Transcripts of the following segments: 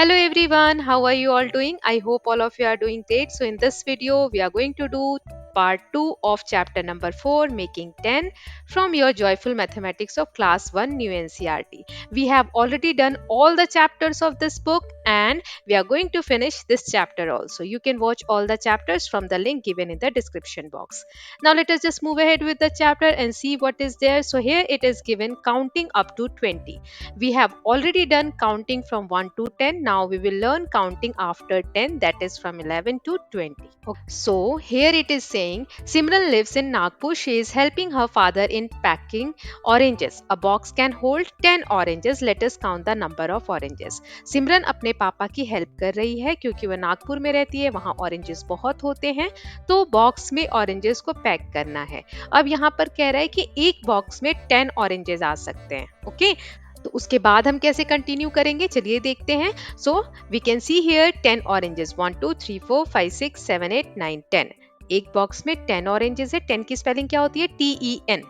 Hello everyone, how are you all doing? I hope all of you are doing great. So in this video, we are going to do part 2 of chapter number 4, making 10 from your Joyful Mathematics of class 1 new NCERT. We have already done all the chapters of this book and we are going to finish this chapter also. You can watch all the chapters from the link given in the description box. Now let us just move ahead with the chapter and see what is there. So here it is given counting up to 20. We have already done counting from 1 to 10. Now we will learn counting after 10, that is from 11 to 20. So here it is saying Simran lives in Nagpur. She is helping her father in packing oranges. A box can hold 10 oranges. Let us count the number of oranges. सिमरन अपने पापा की help कर रही है क्योंकि वह नागपुर में रहती है, वहाँ ऑरेंजेस बहुत होते हैं, तो बॉक्स में ऑरेंजेस को पैक करना है। अब यहाँ पर कह रहा है कि एक बॉक्स में 10 ऑरेंजेस आ सकते हैं। ओके, तो उसके बाद हम कैसे कंटिन्यू करेंगे, चलिए देखते हैं। So we can see here 10 oranges, 1 2 3 4 5 6 7 8 9 10। एक बॉक्स में 10 ऑरेंजेस है। 10 की स्पेलिंग क्या होती है? TEN।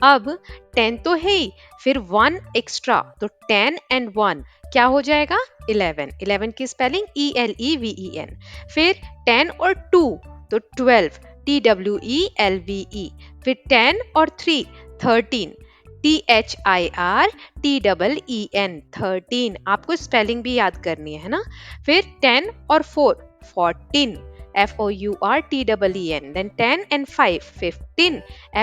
अब 10 तो है ही, फिर 1 एक्स्ट्रा, तो 10 एंड 1 क्या हो जाएगा? 11। 11 की स्पेलिंग ELEVEN। फिर 10 और 2 तो 12, TWELVE। फिर 10 और 3 13, THIRTEEN 13। आपको स्पेलिंग भी याद करनी है ना। फिर 10 और 4 14, FOURTEEN। then 10 and 5 15,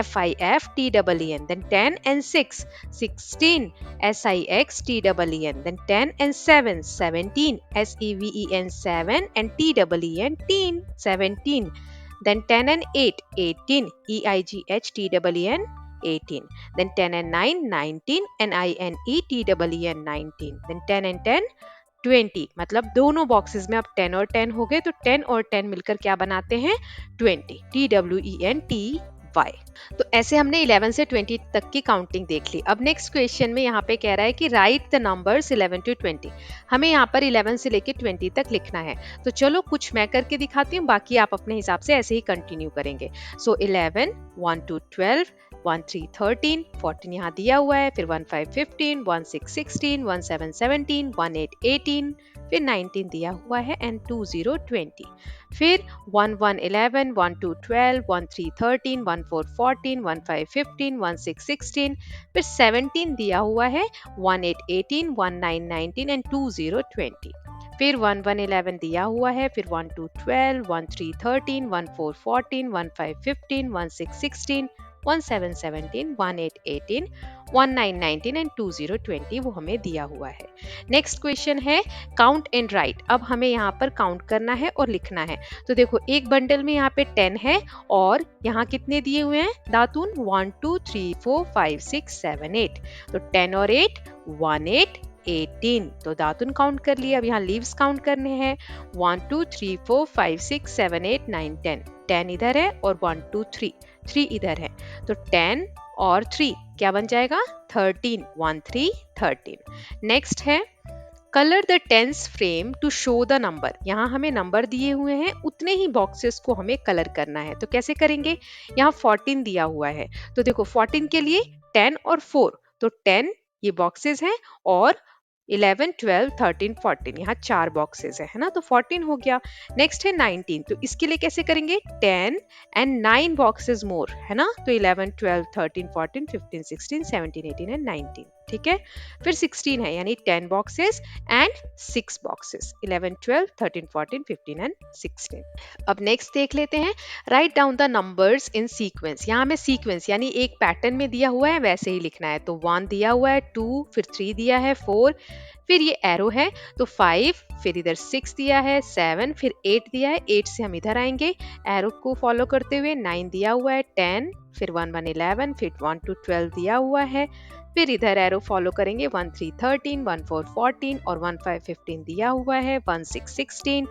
FIFTEEN। then 10 and 6 16, SIXTEEN। then 10 and 7 17, SEVEN 7 and TEEN teen 17। then 10 and 8 18, EIGHTEEN 18। then 10 and 9 19, NINETEEN 19। then 10 and 10 20। मतलब दोनों बॉक्सेस में अब 10 और 10 हो गए, तो 10 और 10 मिलकर क्या बनाते हैं? 20, TWENTY। तो ऐसे हमने 11 से 20 तक की काउंटिंग देख ली। अब नेक्स्ट क्वेश्चन में यहाँ पे कह रहा है कि राइट द नंबर्स 11 to 20। हमें यहाँ पर 11 से लेके 20 तक लिखना है। तो चलो कुछ मैं करके दिखाती हूँ, बाकी आप अपने हिसाब से ऐसे ही कंटिन्यू करेंगे। सो 11 1 to 12, 1 3 13, 14 यहाँ दिया हुआ है, फिर 1 5 15, 1 6 16, 1 7 17, 1 8 18, फिर 19 दिया हुआ है एंड 2 0 20। फिर 1 1 11, 1 2 12, 1 3 13, 1 4 14, 1 5 15, 1 6 16, फिर 17 दिया हुआ है, 1 8 18, 1 9 19 एंड 2 0 20। फिर 1 1 11 दिया हुआ है, फिर 1 2 12, 1 3 13, 1 4 14, 1 5 15, 1 6 16, 1 7 17, 1 8 18, 1 9 19 एंड 2 0 20 वो हमें दिया हुआ है। नेक्स्ट क्वेश्चन है काउंट एंड राइट। अब हमें यहाँ पर काउंट करना है और लिखना है। तो देखो एक बंडल में यहाँ पे 10 है और यहाँ कितने दिए हुए हैं दातून? 1 2 3 4 5 6 7 8। तो 10 और 8 18 18। तो दातुन काउंट कर लिया। अब यहाँ लीव्स काउंट करने हैं। 1 2 3 4 5 6 7 8 9 10। 10 इधर है और 1 2 3 3 इधर है, तो 10 और 3 क्या बन जाएगा? 13। 1 3 13। नेक्स्ट है colour the tens frame to show the number. यहाँ हमें नंबर दिए हुए हैं, उतने ही बॉक्सेस को हमें कलर करना है। तो कैसे करेंगे? यहाँ 14 दिया हुआ है, तो देखो 14 के लिए 10 और 4, तो 10 ये बॉक्सेस हैं और 11 12 13 14 यहाँ 4 बॉक्सेस है ना, तो 14 हो गया। नेक्स्ट है 19, तो इसके लिए कैसे करेंगे? 10 एंड 9 बॉक्सेस मोर है ना, तो 11 12 13 14 15 16 17 18 एंड 19। ठीक है, फिर 16 है यानी 10 बॉक्सेस एंड 6 बॉक्सेस, 11 12 13 14 15 एंड 16। अब नेक्स्ट देख लेते हैं write down the numbers in sequence. यहाँ हमें सीक्वेंस यानी एक पैटर्न में दिया हुआ है वैसे ही लिखना है। तो 1 दिया हुआ है, 2, फिर 3 दिया है, 4, फिर ये एरो है तो 5, फिर इधर 6 दिया है, 7, फिर 8 दिया है, 8 से हम इधर आएंगे एरो को फॉलो करते हुए, 9 दिया हुआ है, 10, फिर 1 1 11, फिर 1 2 12 दिया हुआ है, फिर इधर एरो फॉलो करेंगे 1 3 13, 1 4 14 और 1 5 15 दिया हुआ है, 1 6 16,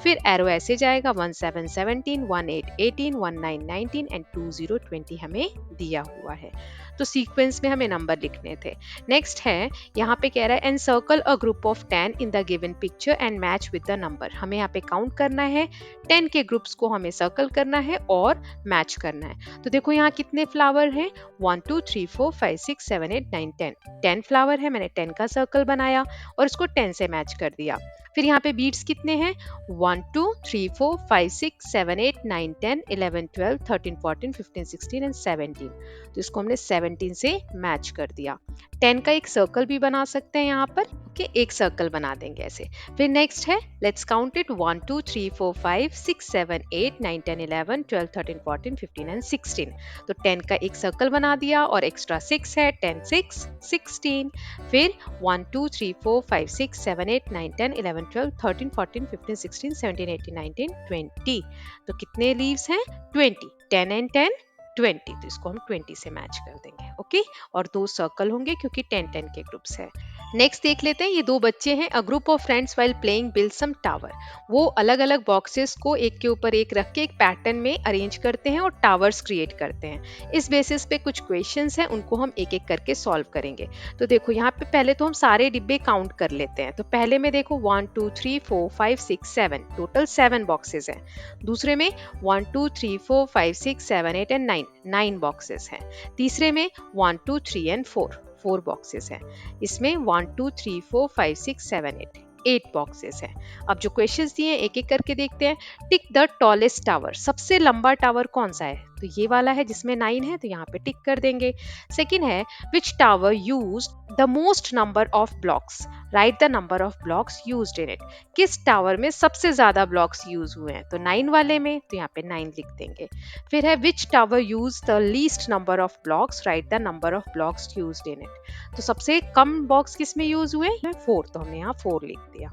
फिर एरो ऐसे जाएगा 1 7 17, 1 8 18, 1 9 19 एंड 2 0 20 हमें दिया हुआ है। तो सीक्वेंस में हमें नंबर लिखने थे। नेक्स्ट है यहाँ पे कह रहा है and circle a group of 10 in the given picture and match with the number. हमें यहाँ पे काउंट करना है, 10 के ग्रुप्स को हमें सर्कल करना है और मैच करना है। तो देखो यहाँ कितने फ्लावर हैं? 1 2 3 4 5 6 7 8 9 10। 10 फ्लावर है, मैंने 10 का सर्कल बनाया और इसको 10 से मैच कर दिया। फिर यहाँ पे बीट्स कितने हैं, 1 2 3 4 5 6 7 8 9 10 11 12 13 14 15 16 एंड 17। तो इसको हमने 17 से मैच कर दिया। 10 का एक सर्कल भी बना सकते हैं यहाँ पर, ओके, एक सर्कल बना देंगे ऐसे। फिर नेक्स्ट है, लेट्स काउंट इट, 1 2 3 4 5 6 7 8 9 10 11 12 13 14 15 एंड 16। तो 10 का एक सर्कल बना दिया और एक्स्ट्रा 6 है, 10 6 16। फिर 1 2 3 4 5 6 7 8 9 10 11 12 13 14 15 16 17 18 19 20। तो कितने लीव्स हैं, 20, 10 एंड 10 20। तो इसको हम 20 से मैच कर देंगे, ओके। और दो सर्कल होंगे क्योंकि 10 10 के ग्रुप्स है। नेक्स्ट देख लेते हैं, ये दो बच्चे हैं, a group of friends while playing build some tower. वो अलग अलग बॉक्सेस को एक के ऊपर एक रख के एक पैटर्न में अरेंज करते हैं और टावर्स क्रिएट करते हैं। इस बेसिस पे कुछ क्वेश्चंस हैं, उनको हम एक एक करके सॉल्व करेंगे। तो देखो यहाँ पे पहले तो हम सारे डिब्बे काउंट कर लेते हैं। तो पहले में देखो 1 2 3 4 5 6 7, टोटल 7 बॉक्सेस हैं। दूसरे में 1 2 3 4 5 6 7 8 एंड 9 बॉक्सेस हैं। तीसरे में 1 2 3 एंड 4 बॉक्सेस हैं। इसमें 1 2 3 4 5 6 7 8 बॉक्सेस हैं। अब जो क्वेश्चंस दिए हैं एक एक करके देखते हैं। टिक द टॉलेस्ट टावर, सबसे लंबा टावर कौन सा है, तो ये वाला है जिसमें 9 है, तो यहाँ पे टिक कर देंगे। सेकंड है, which tower used the most number of blocks, write the number of blocks used in it. किस टावर में सबसे ज्यादा ब्लॉक्स यूज हुए हैं, तो 9 वाले में, तो यहाँ पे 9 लिख देंगे। फिर है, which tower use the least number of blocks, write the number of blocks used in it. तो सबसे कम बॉक्स किस में यूज हुए, 4, तो हमने यहाँ 4 लिख दिया।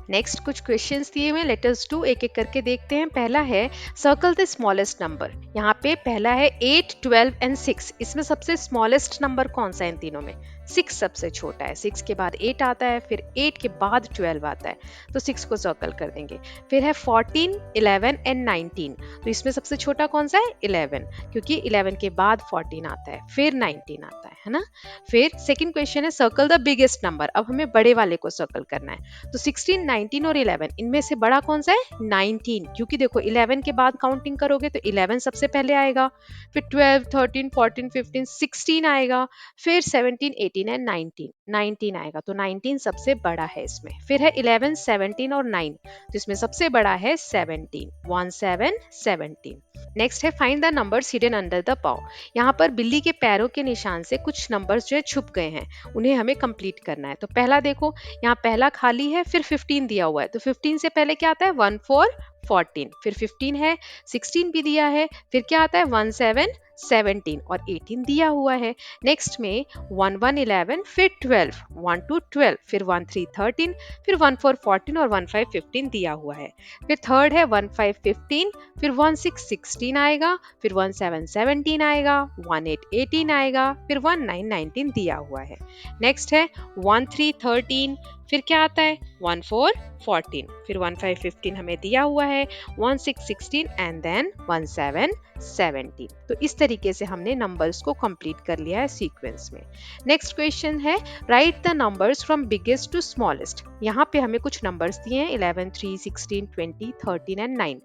नेक्स्ट कुछ क्वेश्चंस दिए हुए, लेट अस डू, एक एक करके देखते हैं। पहला है, सर्कल द स्मॉलेस्ट नंबर। यहाँ पे पहला है 8 12 एंड 6, इसमें सबसे स्मॉलेस्ट नंबर कौन सा है इन तीनों में, 6 सबसे छोटा है। 6 के बाद 8 आता है, फिर 8 के बाद 12 आता है, तो 6 को सर्कल कर देंगे। फिर है 14 11 एंड 19, तो इसमें सबसे छोटा कौन सा है, 11, क्योंकि 11 के बाद 14 आता है, फिर 19 आता है ना। फिर सेकंड क्वेश्चन है, सर्कल द बिगेस्ट नंबर। अब हमें बड़े वाले को सर्कल करना है। तो 16 19 और 11, इनमें से बड़ा कौन सा है, 19, क्योंकि देखो 11 के बाद काउंटिंग करोगे तो 11 सबसे पहले आएगा, फिर 12 13 14 15 16 आएगा, फिर 17 18 एंड 19 आएगा, तो 19 सबसे बड़ा है इसमें। फिर है 11 17 और 9, तो इसमें सबसे बड़ा है 17, 1 7 17। नेक्स्ट है, find the numbers hidden under the paw. यहाँ पर बिल्ली के पैरों के निशान से कुछ नंबर्स जो है छुप गए हैं, उन्हें हमें कंप्लीट करना है। तो पहला देखो, यहाँ पहला खाली है, फिर 15 दिया हुआ है, तो 15 से पहले क्या आता है, 1 4 14, फिर 15 है, 16 भी दिया है, फिर क्या आता है 1 7 17 और 18 दिया हुआ है। नेक्स्ट में 1 1 11, फिर 12, 1 2 12, फिर 1 3 13, फिर 1 4 14 और 1 5 15 दिया हुआ है। फिर थर्ड है 1 5 15, फिर 1 6 16 आएगा, फिर 1 7 17 आएगा, 1 8 18 आएगा, फिर 1 9 19 दिया हुआ है। नेक्स्ट है 1 3 13, फिर क्या आता है 1 4 14, फिर 1 5 15 हमें दिया हुआ है, 1 6 16 एंड देन 1 7 17। तो इस तरीके से हमने नंबर्स को कंप्लीट कर लिया है सीक्वेंस में। नेक्स्ट क्वेश्चन है, write the numbers from biggest to smallest. यहाँ पे हमें कुछ नंबर्स दिए हैं, 11 3 16 20 13 एंड 9।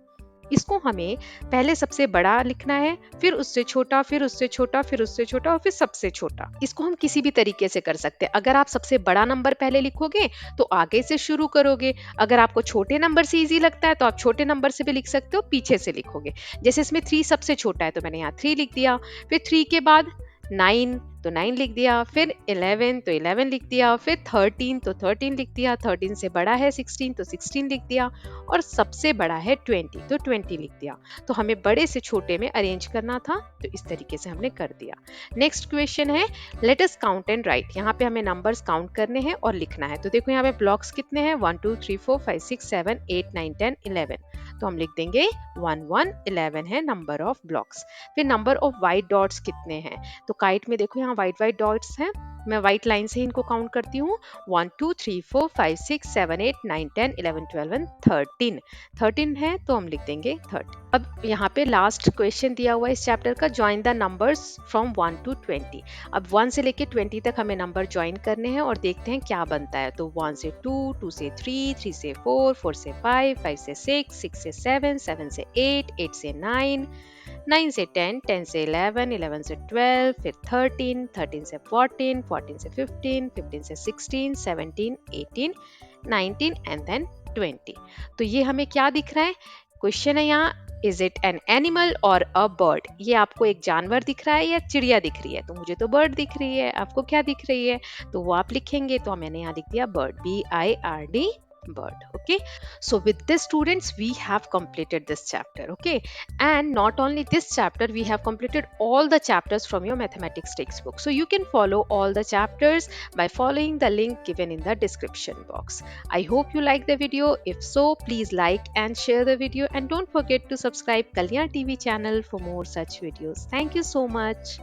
इसको हमें पहले सबसे बड़ा लिखना है, फिर उससे छोटा, फिर उससे छोटा, फिर उससे छोटा और फिर सबसे छोटा। इसको हम किसी भी तरीके से कर सकते हैं। अगर आप सबसे बड़ा नंबर पहले लिखोगे तो आगे से शुरू करोगे, अगर आपको छोटे नंबर से इजी लगता है तो आप छोटे नंबर से भी लिख सकते हो, पीछे से लिखोगे। जैसे इसमें 3 सबसे छोटा है तो मैंने यहाँ 3 लिख दिया, फिर 3 के बाद 9 तो 9 लिख दिया, फिर 11 तो 11 लिख दिया, फिर 13 तो 13 लिख दिया, 13 से बड़ा है 16 तो 16 लिख दिया, और सबसे बड़ा है 20 तो 20 लिख दिया। तो हमें बड़े से छोटे में अरेंज करना था, तो इस तरीके से हमने कर दिया। नेक्स्ट क्वेश्चन है, let us count and right. यहाँ पे हमें नंबर्स काउंट करने हैं और लिखना है। तो देखो यहाँ पे ब्लॉक्स कितने हैं, 1 2 3 4 5 6 7 8 9 10 11, तो हम लिख देंगे 1 1 11 है नंबर ऑफ ब्लॉक्स। फिर नंबर ऑफ वाइट डॉट्स कितने हैं, तो काइट में देखो यहाँ वाइट वाइट डॉट्स हैं, मैं व्हाइट लाइन से इनको काउंट करती हूँ, 1 2 3 4 5 6 7 8 9 10 11 12 एंड 13 है, तो हम लिख देंगे 30। अब यहाँ पे लास्ट क्वेश्चन दिया हुआ है इस चैप्टर का, join the numbers from 1 to 20। अब 1 से लेके 20 तक हमें नंबर ज्वाइन करने हैं और देखते हैं क्या बनता है। तो 1 से 2, 2 से 3, 3 से 4, 4 से 5, 5 से 6, 6 से 7, 7 से 8, 8 से 9, 9 से 10, 10 से 11, 11 से 12, फिर 13, 13 से 14, 14 से 15, 15 से 16, 17, 18, 19 एंड देन 20। तो ये हमें क्या दिख रहा है? क्वेश्चन है यहाँ, इज इट एन एनिमल और अ बर्ड? ये आपको एक जानवर दिख रहा है या चिड़िया दिख रही है? तो मुझे तो बर्ड दिख रही है, आपको क्या दिख रही है? तो वो आप लिखेंगे, तो मैंने यहाँ लिख दिया bird, BIRD, bird. Okay, so with this students we have completed this chapter. Okay, and not only this chapter, we have completed all the chapters from your mathematics textbook, so you can follow all the chapters by following the link given in the description box. I hope you like the video. If so, please like and share the video, and don't forget to subscribe Kalyan TV channel for more such videos. Thank you so much.